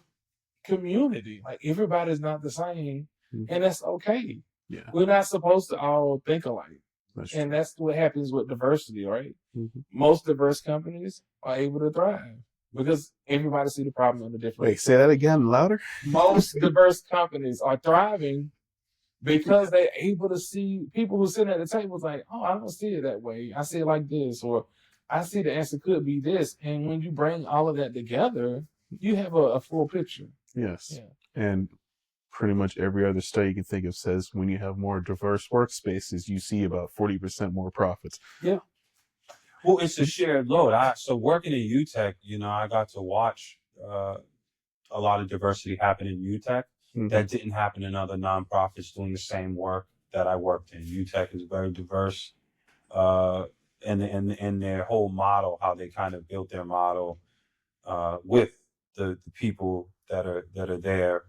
community. Like, everybody's not the same, and that's okay. Yeah. We're not supposed to all think alike. And that's what happens with diversity, right? Most diverse companies are able to thrive because everybody see the problem in a different way. Wait, say that again, louder. Most diverse companies are thriving because they're able to see people who sit at the table like, oh, I don't see it that way. I see it like this, or I see the answer could be this. And when you bring all of that together, you have a full picture. Yes. Yeah. And pretty much every other study you can think of says when you have more diverse workspaces, you see about 40% more profits. Yeah. Well, it's a shared load. So working in UTech, I got to watch a lot of diversity happen in UTech. That didn't happen in other nonprofits doing the same work that I worked in. UTech is very diverse in their whole model, how they kind of built their model with the people that are there.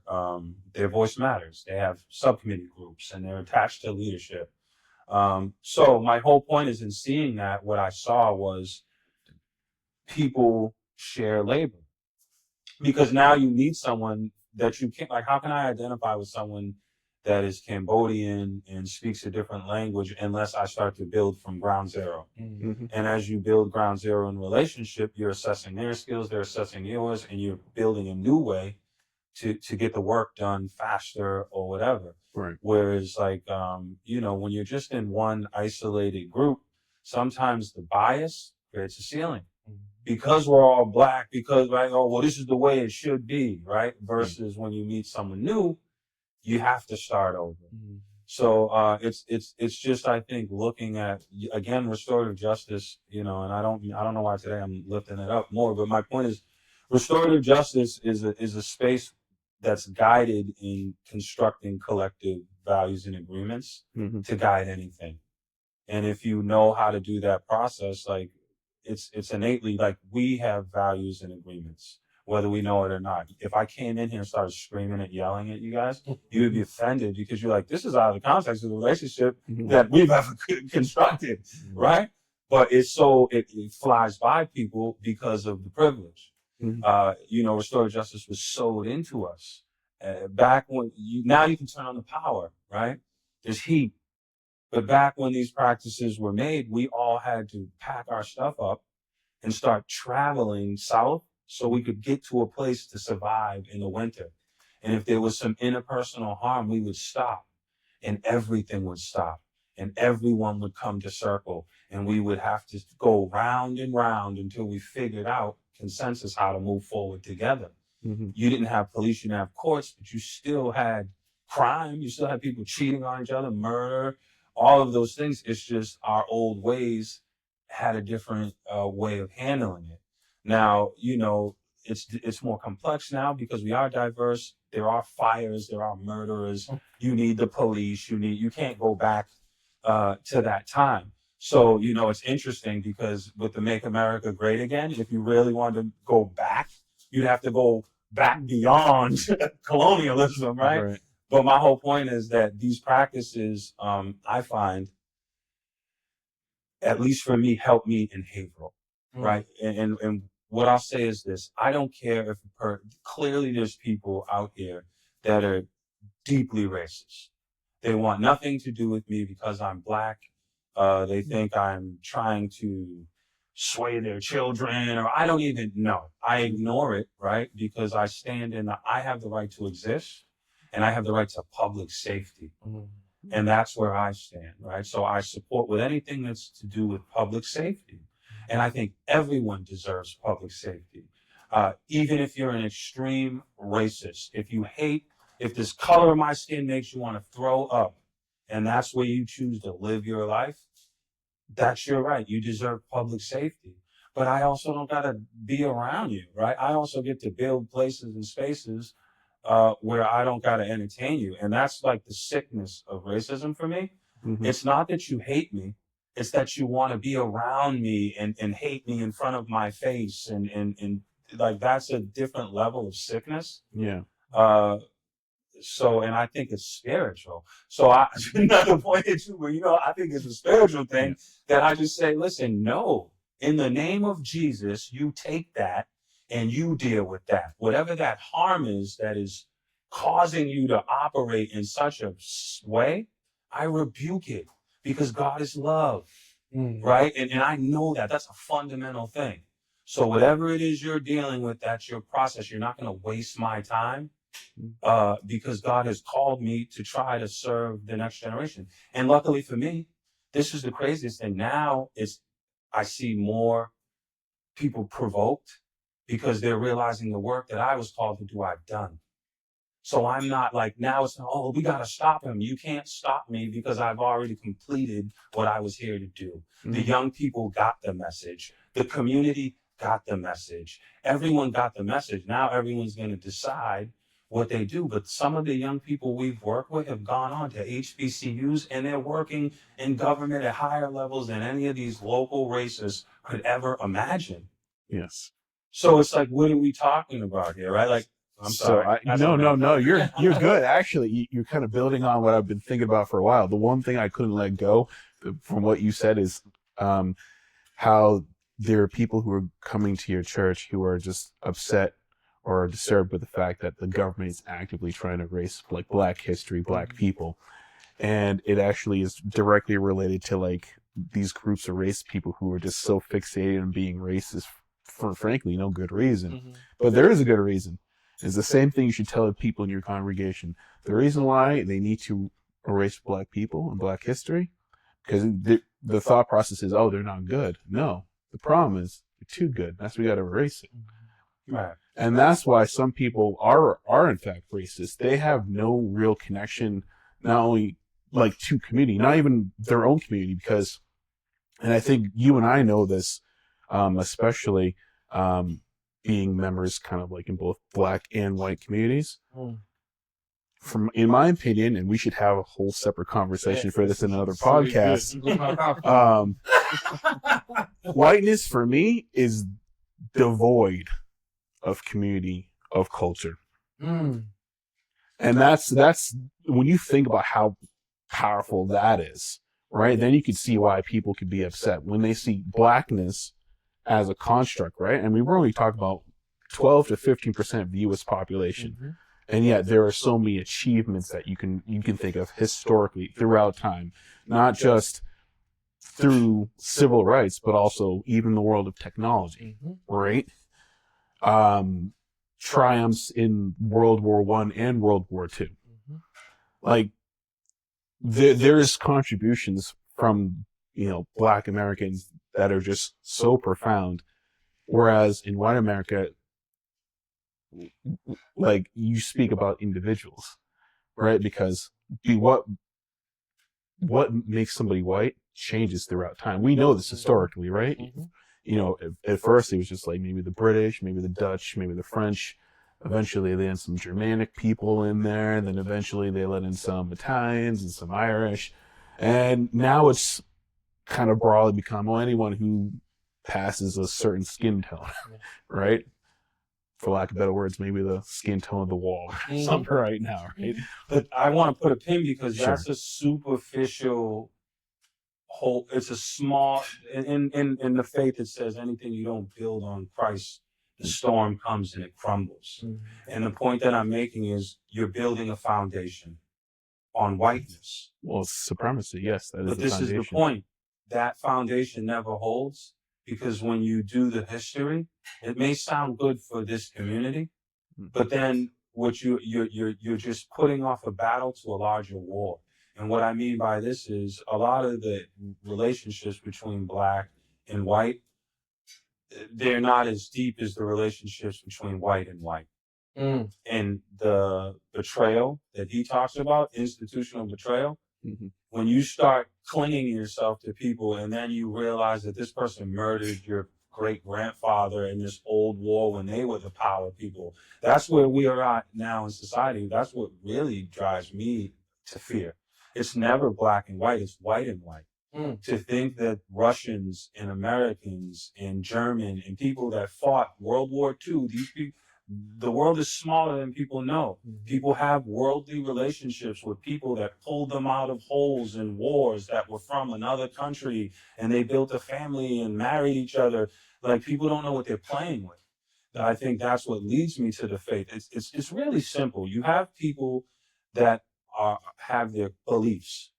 Their voice matters. They have subcommittee groups and they're attached to leadership. So my whole point is in seeing that, what I saw was people share labor. Because now you need someone that you can't, like, how can I identify with someone that is Cambodian and speaks a different language unless I start to build from ground zero? And as you build ground zero in relationship, you're assessing their skills, they're assessing yours, and you're building a new way to get the work done faster or whatever. Right. Whereas like, when you're just in one isolated group, sometimes the bias creates a ceiling because we're all black, because right, oh, well, this is the way it should be, right? Versus when you meet someone new, you have to start over. So it's just, I think, looking at, again, restorative justice, and I don't know why today I'm lifting it up more, but my point is restorative justice is a space that's guided in constructing collective values and agreements to guide anything. And if you know how to do that process, like it's innately, like, we have values and agreements, whether we know it or not. If I came in here and started screaming and yelling at you guys, you would be offended because you're like, this is out of the context of the relationship that we've ever constructed, right? But it flies by people because of the privilege. Restorative justice was sewed into us. Back when now you can turn on the power, right? There's heat. But back when these practices were made, we all had to pack our stuff up and start traveling south so we could get to a place to survive in the winter. And if there was some interpersonal harm, we would stop, and everything would stop, and everyone would come to circle, and we would have to go round and round until we figured out consensus how to move forward together. You didn't have police, you didn't have courts, but you still had crime, you still had people cheating on each other, murder, all of those things. It's just our old ways had a different way of handling it. Now, it's more complex now because we are diverse. There are fires, there are murderers. You need the police. You can't go back to that time. So, it's interesting because with the Make America Great Again, if you really wanted to go back, you'd have to go back beyond colonialism, right? But my whole point is that these practices, I find, at least for me, help me in Haverhill, right? And what I'll say is this: I don't care if clearly there's people out here that are deeply racist. They want nothing to do with me because I'm black. They think I'm trying to sway their children, or I don't even know. I ignore it, right? Because I have the right to exist. And I have the right to public safety. And that's where I stand, right? So I support with anything that's to do with public safety. And I think everyone deserves public safety. Even if you're an extreme racist, if this color of my skin makes you want to throw up, and that's where you choose to live your life, that's your right. You deserve public safety. But I also don't got to be around you, right? I also get to build places and spaces where I don't got to entertain you. And that's like the sickness of racism for me. It's not that you hate me. It's that you want to be around me and hate me in front of my face. And like, that's a different level of sickness. Yeah. And I think it's spiritual. So another point at you, where, I think it's a spiritual thing that I just say, listen, no, in the name of Jesus, you take that and you deal with that. Whatever that harm is that is causing you to operate in such a way, I rebuke it because God is love, right? And I know that. That's a fundamental thing. So whatever it is you're dealing with, that's your process. You're not going to waste my time because God has called me to try to serve the next generation. And luckily for me, this is the craziest thing. Now I see more people provoked because they're realizing the work that I was called to do, I've done. So I'm not like, now it's, oh, we got to stop him. You can't stop me because I've already completed what I was here to do. The young people got the message. The community got the message. Everyone got the message. Now everyone's going to decide what they do. But some of the young people we've worked with have gone on to HBCUs and they're working in government at higher levels than any of these local racists could ever imagine. Yes. So it's like, what are we talking about here, right? Like, I'm sorry. No. You're good. Actually, you're kind of building on what I've been thinking about for a while. The one thing I couldn't let go from what you said is how there are people who are coming to your church who are just upset or disturbed with the fact that the government is actively trying to erase like Black history, Black people. And it actually is directly related to like these groups of race people who are just so fixated on being racist for frankly no good reason. But there is a good reason. It's the same thing you should tell the people in your congregation. The reason why they need to erase black people and black history, because the thought process is, oh, they're not good. No, the problem is they're too good. That's why we got to erase it. Right. And that's why some people are in fact racist. They have no real connection, not only like to community, not even their own community, because, and I think you and I know this, especially being members kind of like in both black and white communities. From, in my opinion, and we should have a whole separate conversation for this in another podcast. Whiteness for me is devoid of community, of culture. And that's when you think about how powerful that is, right? Then you could see why people could be upset when they see blackness as a construct, right? And we're only talking about 12 to 15% of the U.S. population. And yet there are so many achievements that you can think of historically throughout time, not just through civil rights, but also even the world of technology, right? Triumphs in World War I and World War II. Like, there's contributions from, Black Americans that are just so profound. Whereas in white America, like, you speak about individuals, right? Because what makes somebody white changes throughout time. We know this historically, right? At first it was just like maybe the British, maybe the Dutch, maybe the French. Eventually they had some Germanic people in there. And then eventually they let in some Italians and some Irish. And now it's kind of broadly become, anyone who passes a certain skin tone, right? For lack of better words, maybe the skin tone of the wall, something right now, right? But I want to put a pin because Sure. that's a superficial whole. It's a small, in the faith it says anything you don't build on Christ, the storm comes and it crumbles. And the point that I'm making is you're building a foundation on whiteness. Well, it's supremacy, yes, that is But the this foundation. is the point. That foundation never holds, because when you do the history, it may sound good for this community, but then what you're just putting off a battle to a larger war. And what I mean by this is a lot of the relationships between black and white, they're not as deep as the relationships between white and white. And the betrayal that he talks about, institutional betrayal, when you start clinging yourself to people and then you realize that this person murdered your great-grandfather in this old war when they were the power people, that's where we are at now in society. That's what really drives me to fear. It's never black and white, it's white and white. To think that Russians and Americans and German and people that fought World War II, these people, the world is smaller than people know. People have worldly relationships with people that pulled them out of holes in wars that were from another country, and they built a family and married each other. Like, people don't know what they're playing with. I think that's what leads me to the faith. It's really simple. You have people that have their beliefs,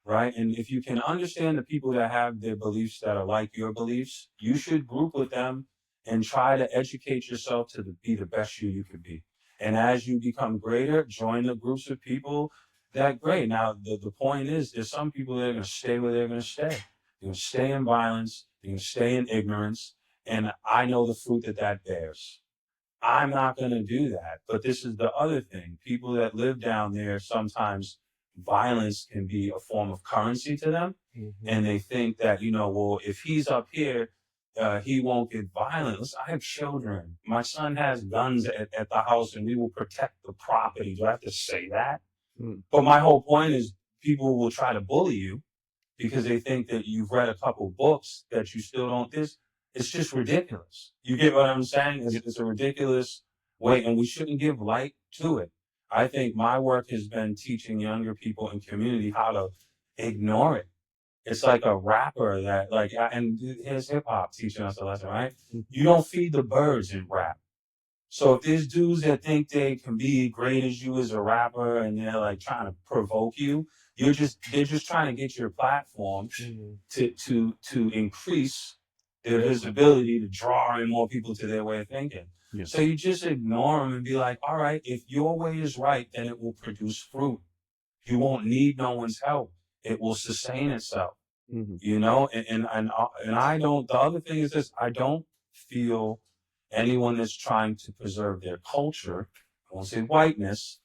right? And if you can understand the people that have their beliefs that are like your beliefs, you should group with them and try to educate yourself to be the best you could be. And as you become greater, join the groups of people that great. Now, the point is, there's some people that are going to stay where they're going to stay. They're going to stay in violence. They're going to stay in ignorance. And I know the fruit that bears. I'm not going to do that. But this is the other thing. People that live down there, sometimes violence can be a form of currency to them. And they think that, well, if he's up here, he won't get violent. Listen, I have children. My son has guns at the house, and we will protect the property. Do I have to say that? But my whole point is, people will try to bully you because they think that you've read a couple books that you still don't. It's just ridiculous. You get what I'm saying? It's a ridiculous way, and we shouldn't give light to it. I think my work has been teaching younger people in community how to ignore it. It's like a rapper that, and here's hip hop teaching us a lesson, right? You don't feed the birds in rap. So if there's dudes that think they can be great as you as a rapper and they're like trying to provoke you, they're just trying to get your platform to increase their visibility, to draw in more people to their way of thinking. Yeah. So you just ignore them and be like, all right, if your way is right, then it will produce fruit. You won't need no one's help. It will sustain itself. Mm-hmm. You know, and I don't. The other thing is this: I don't feel anyone is trying to preserve their culture. I won't say whiteness,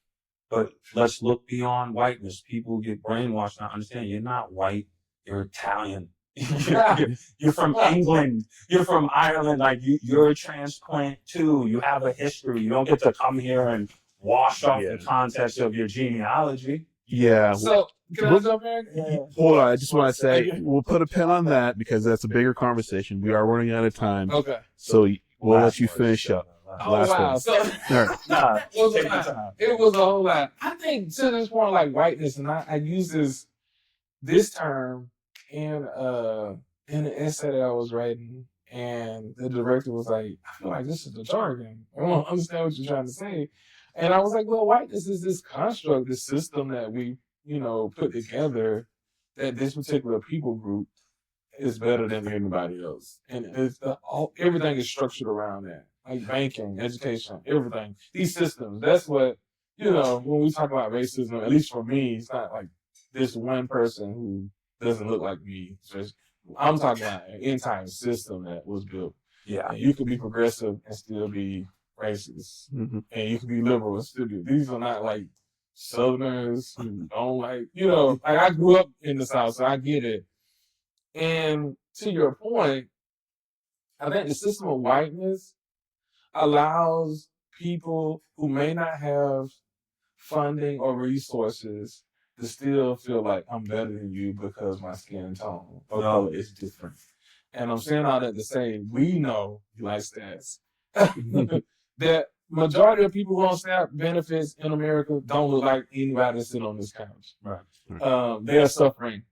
but let's look beyond whiteness. People get brainwashed. Not understand. You're not white. You're Italian. You're from England. You're from Ireland. Like you're a transplant too. You have a history. You don't get to come here and wash off the context of your genealogy. Yeah. So, can I jump in? Hold on. I just want to say we'll put a pin on that because that's a bigger conversation. We are running out of time. Okay. So we'll let you finish up. Oh, Last wow. one. So, Nah, it was take a your lot. time. It was a whole lot. I think to this point, like whiteness, and I use this term in an essay that I was writing, and the director was like, I feel like this is the jargon. I don't understand what you're trying to say. And I was like, well, whiteness is this construct, this system that we, put together that this particular people group is better than anybody else. And everything is structured around that. Like banking, education, everything. These systems, that's what, when we talk about racism, at least for me, it's not like this one person who doesn't look like me. I'm talking about an entire system that was built. Yeah. And you could be progressive and still be racist. Mm-hmm. And you can be liberal and still be. These are not like Southerners who don't like, I grew up in the South, so I get it. And to your point, I think the system of whiteness allows people who may not have funding or resources to still feel like I'm better than you because my skin tone or color is different. And I'm saying all that to say, we know, like stats, that majority of people who on SNAP benefits in America don't look like anybody that's sitting on this couch. Right. They are suffering.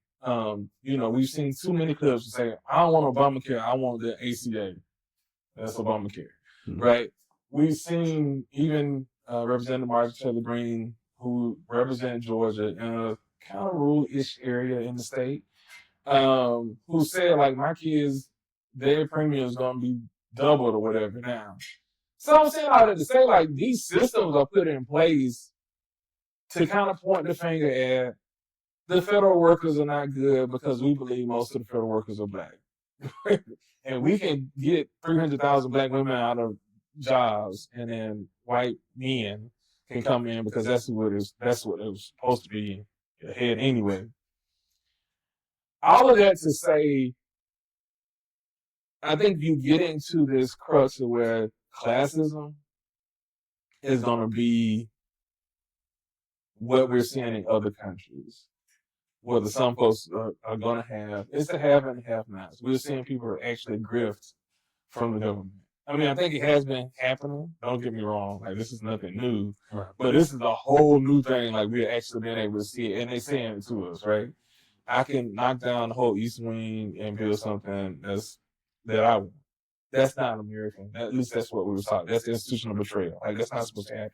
We've seen too many clips to say, I don't want Obamacare, I want the ACA. That's Obamacare, right? We've seen even Representative Marjorie Taylor Greene, who represents Georgia in a kind of rural-ish area in the state, who said, like, my kids, their premium is going to be doubled or whatever now. So I'm saying all that to say, like, these systems are put in place to kind of point the finger at the federal workers are not good because we believe most of the federal workers are black. And we can get 300,000 black women out of jobs, and then white men can come in because that's what it was supposed to be ahead anyway. All of that to say, I think you get into this crux of where classism is going to be what we're seeing in other countries. Whether some folks are going to have, it's the have and have-nots. We're seeing people actually grift from the government. I mean, I think it has been happening. Don't get me wrong. Like, this is nothing new. Right. But this is a whole new thing. Like, we're actually being able to see it. And they're saying it to us, right? I can knock down the whole East Wing and build something that I want. That's not American. At least that's what we were talking. That's institutional betrayal. Like, that's not supposed to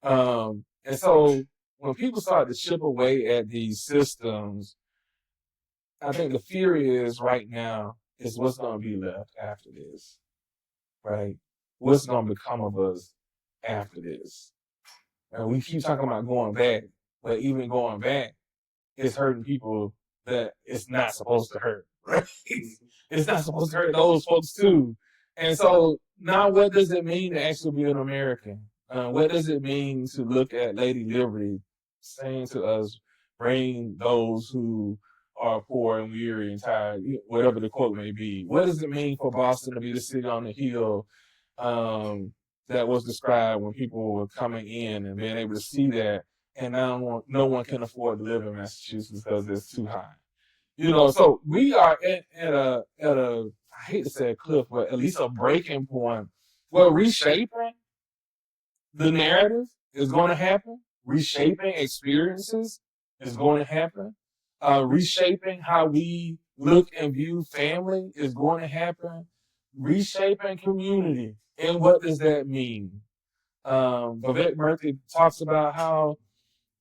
happen. And so when people start to chip away at these systems, I think the fear is right now is what's going to be left after this, right? What's going to become of us after this? And we keep talking about going back, but even going back, it's hurting people that it's not supposed to hurt, right? It's not supposed to hurt those folks too. And so now what does it mean to actually be an American? What does it mean to look at Lady Liberty saying to us, bring those who are poor and weary and tired, whatever the quote may be? What does it mean for Boston to be the city on the hill that was described when people were coming in and being able to see that, and now no one can afford to live in Massachusetts because it's too high? So we are at a I hate to say a cliff, but at least a breaking point where reshaping the narrative is going to happen. Reshaping experiences is going to happen. Reshaping how we look and view family is going to happen. Reshaping community. And what does that mean? Vivek Murthy talks about how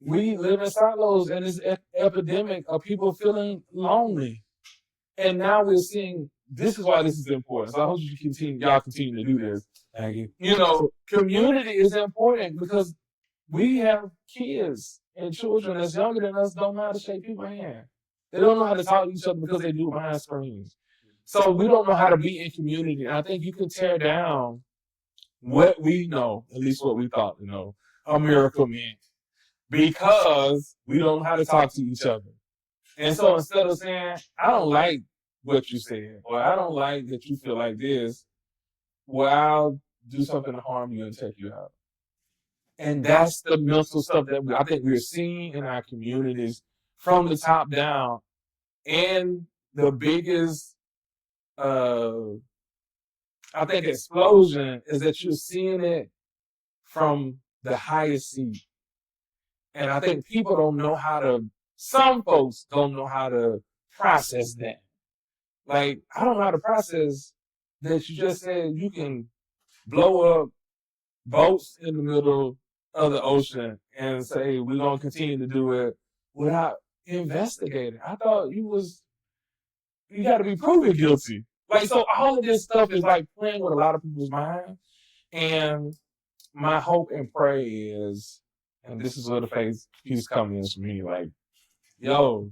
we live in silos and this epidemic of people feeling lonely. And now we're seeing, this is why this is important. So I hope y'all continue to do this. Thank you. You know, community is important because we have kids and children that's younger than us don't know how to shake people's hand. They don't know how to talk to each other because they do it behind screens. So we don't know how to be in community. And I think you can tear down what we know, at least what we thought to know, a miracle meant, because we don't know how to talk to each other. And so instead of saying, I don't like what you said, or I don't like that you feel like this, well, I'll do something to harm you and take you out. And that's the mental stuff that I think we're seeing in our communities from the top down. And the biggest, I think, explosion is that you're seeing it from the highest seat. And I think people don't know how to, some folks don't know how to process that. Like, I don't know how to process that you just said you can blow up boats in the middle of the ocean and say we're going to continue to do it without investigating. I thought you got to be proven guilty. Like, so all of this stuff is like playing with a lot of people's minds. And my hope and prayer is, and this is where the faith keeps coming in for me, like, yo,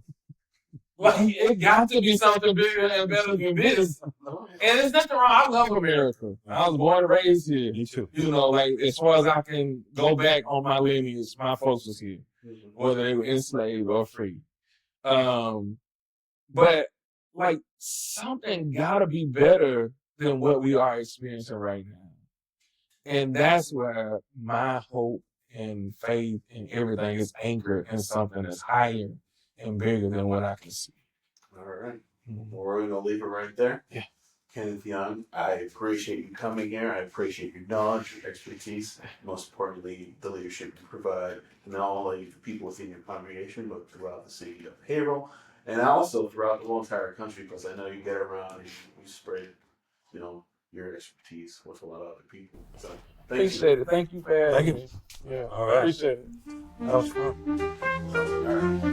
like, it got to be something bigger and better than this. And there's nothing wrong. I love America. I was born and raised here. Me too. You know, like, as far as I can go back on my lineage, my folks was here, whether they were enslaved or free. But, like, something gotta be better than what we are experiencing right now. And that's where my hope and faith and everything is anchored in something that's higher and bigger than what I can see. All right. Well, we're going to leave it right there. Yeah. Kenneth Young, I appreciate you coming here. I appreciate your knowledge, your expertise, most importantly, the leadership you provide, not only the people within your congregation, but throughout the city of Haverhill, and also throughout the whole entire country, because I know you get around and you spread, you know, your expertise with a lot of other people. So, Appreciate it. Thank you for having Thank me. you. Yeah. All right. Appreciate it. That was fun. All right.